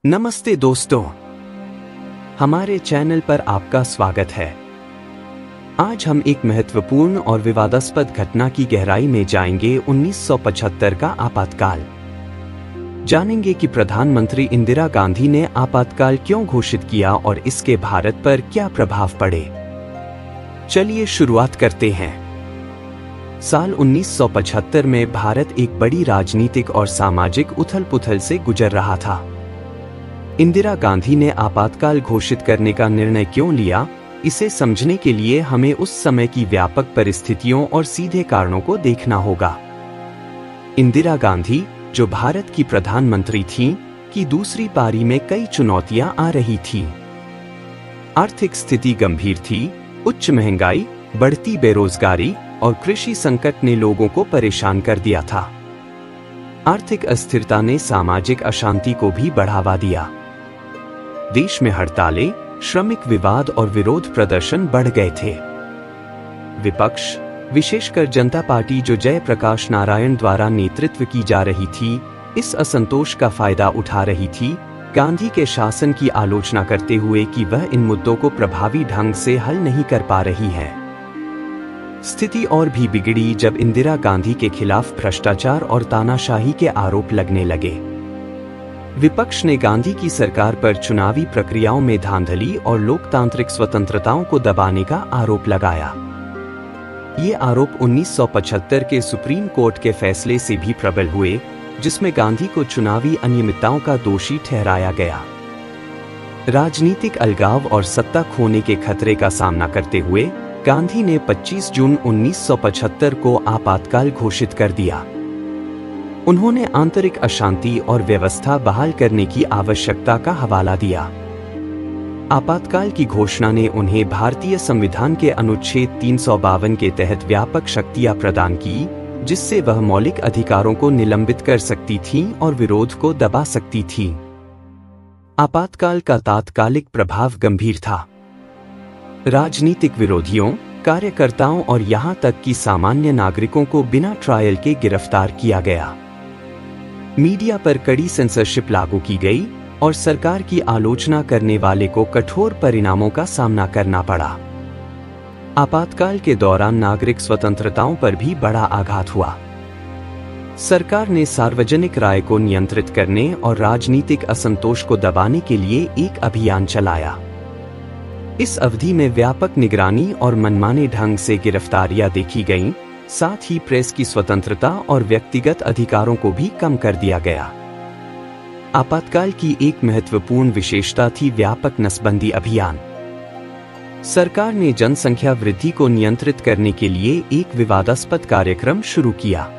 नमस्ते दोस्तों, हमारे चैनल पर आपका स्वागत है। आज हम एक महत्वपूर्ण और विवादास्पद घटना की गहराई में जाएंगे। 1975 का आपातकाल जानेंगे कि प्रधानमंत्री इंदिरा गांधी ने आपातकाल क्यों घोषित किया और इसके भारत पर क्या प्रभाव पड़े। चलिए शुरुआत करते हैं। साल 1975 में भारत एक बड़ी राजनीतिक और सामाजिक उथल-पुथल से गुजर रहा था। इंदिरा गांधी ने आपातकाल घोषित करने का निर्णय क्यों लिया, इसे समझने के लिए हमें उस समय की व्यापक परिस्थितियों और सीधे कारणों को देखना होगा। इंदिरा गांधी, जो भारत की प्रधानमंत्री थीं, की दूसरी पारी में कई चुनौतियां आ रही थीं। आर्थिक स्थिति गंभीर थी, उच्च महंगाई, बढ़ती बेरोजगारी और कृषि संकट ने लोगों को परेशान कर दिया था। आर्थिक अस्थिरता ने सामाजिक अशांति को भी बढ़ावा दिया। देश में हड़तालें, श्रमिक विवाद और विरोध प्रदर्शन बढ़ गए थे। विपक्ष, विशेषकर जनता पार्टी जो जयप्रकाश नारायण द्वारा नेतृत्व की जा रही थी, इस असंतोष का फायदा उठा रही थी, गांधी के शासन की आलोचना करते हुए कि वह इन मुद्दों को प्रभावी ढंग से हल नहीं कर पा रही है। स्थिति और भी बिगड़ी जब इंदिरा गांधी के खिलाफ भ्रष्टाचार और तानाशाही के आरोप लगने लगे। विपक्ष ने गांधी की सरकार पर चुनावी प्रक्रियाओं में धांधली और लोकतांत्रिक स्वतंत्रताओं को दबाने का आरोप लगाया। ये आरोप 1975 के सुप्रीम कोर्ट के फैसले से भी प्रबल हुए, जिसमें गांधी को चुनावी अनियमितताओं का दोषी ठहराया गया। राजनीतिक अलगाव और सत्ता खोने के खतरे का सामना करते हुए गांधी ने 25 जून 1975 को आपातकाल घोषित कर दिया। उन्होंने आंतरिक अशांति और व्यवस्था बहाल करने की आवश्यकता का हवाला दिया। आपातकाल की घोषणा ने उन्हें भारतीय संविधान के अनुच्छेद 352 के तहत व्यापक शक्तियां प्रदान की, जिससे वह मौलिक अधिकारों को निलंबित कर सकती थीं और विरोध को दबा सकती थीं। आपातकाल का तात्कालिक प्रभाव गंभीर था। राजनीतिक विरोधियों, कार्यकर्ताओं और यहां तक कि सामान्य नागरिकों को बिना ट्रायल के गिरफ्तार किया गया। मीडिया पर कड़ी सेंसरशिप लागू की गई और सरकार की आलोचना करने वाले को कठोर परिणामों का सामना करना पड़ा। आपातकाल के दौरान नागरिक स्वतंत्रताओं पर भी बड़ा आघात हुआ। सरकार ने सार्वजनिक राय को नियंत्रित करने और राजनीतिक असंतोष को दबाने के लिए एक अभियान चलाया। इस अवधि में व्यापक निगरानी और मनमाने ढंग से गिरफ्तारियां देखी गईं, साथ ही प्रेस की स्वतंत्रता और व्यक्तिगत अधिकारों को भी कम कर दिया गया। आपातकाल की एक महत्वपूर्ण विशेषता थी व्यापक नसबंदी अभियान। सरकार ने जनसंख्या वृद्धि को नियंत्रित करने के लिए एक विवादास्पद कार्यक्रम शुरू किया।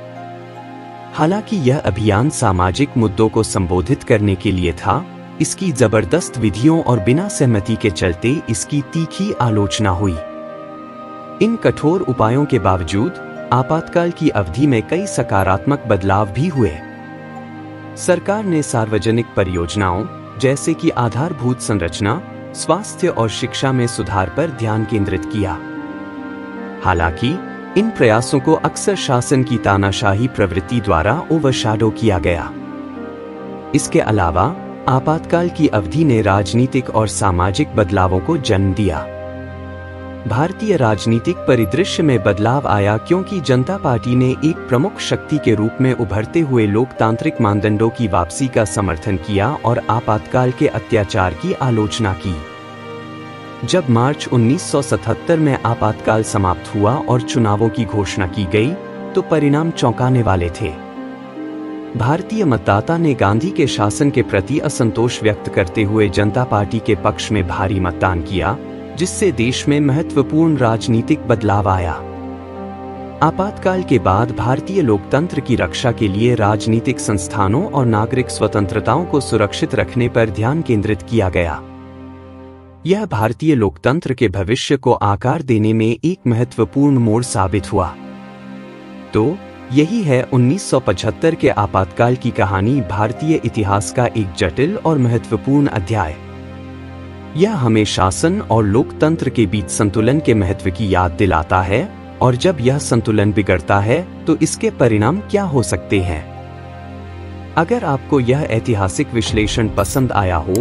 हालांकि यह अभियान सामाजिक मुद्दों को संबोधित करने के लिए था, इसकी जबरदस्त विधियों और बिना सहमति के चलते इसकी तीखी आलोचना हुई। इन कठोर उपायों के बावजूद आपातकाल की अवधि में कई सकारात्मक बदलाव भी हुए। सरकार ने सार्वजनिक परियोजनाओं, जैसे कि आधारभूत संरचना, स्वास्थ्य और शिक्षा में सुधार पर ध्यान केंद्रित किया। हालांकि इन प्रयासों को अक्सर शासन की तानाशाही प्रवृत्ति द्वारा ओवरशैडो किया गया। इसके अलावा आपातकाल की अवधि ने राजनीतिक और सामाजिक बदलावों को जन्म दिया। भारतीय राजनीतिक परिदृश्य में बदलाव आया क्योंकि जनता पार्टी ने एक प्रमुख शक्ति के रूप में उभरते हुए लोकतांत्रिक मानदंडों की वापसी का समर्थन किया और आपातकाल के अत्याचार की आलोचना की। जब मार्च 1977 में आपातकाल समाप्त हुआ और चुनावों की घोषणा की गई, तो परिणाम चौंकाने वाले थे। भारतीय मतदाता ने गांधी के शासन के प्रति असंतोष व्यक्त करते हुए जनता पार्टी के पक्ष में भारी मतदान किया, जिससे देश में महत्वपूर्ण राजनीतिक बदलाव आया। आपातकाल के बाद भारतीय लोकतंत्र की रक्षा के लिए राजनीतिक संस्थानों और नागरिक स्वतंत्रताओं को सुरक्षित रखने पर ध्यान केंद्रित किया गया। यह भारतीय लोकतंत्र के भविष्य को आकार देने में एक महत्वपूर्ण मोड़ साबित हुआ। तो यही है 1975 के आपातकाल की कहानी, भारतीय इतिहास का एक जटिल और महत्वपूर्ण अध्याय। यह हमें शासन और लोकतंत्र के बीच संतुलन के महत्व की याद दिलाता है, और जब यह संतुलन बिगड़ता है तो इसके परिणाम क्या हो सकते हैं। अगर आपको यह ऐतिहासिक विश्लेषण पसंद आया हो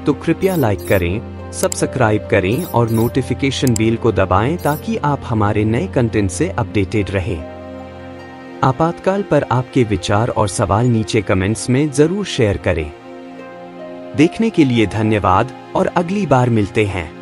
तो कृपया लाइक करें, सब्सक्राइब करें और नोटिफिकेशन बेल को दबाएं ताकि आप हमारे नए कंटेंट से अपडेटेड रहें। आपातकाल पर आपके विचार और सवाल नीचे कमेंट्स में जरूर शेयर करें। देखने के लिए धन्यवाद और अगली बार मिलते हैं।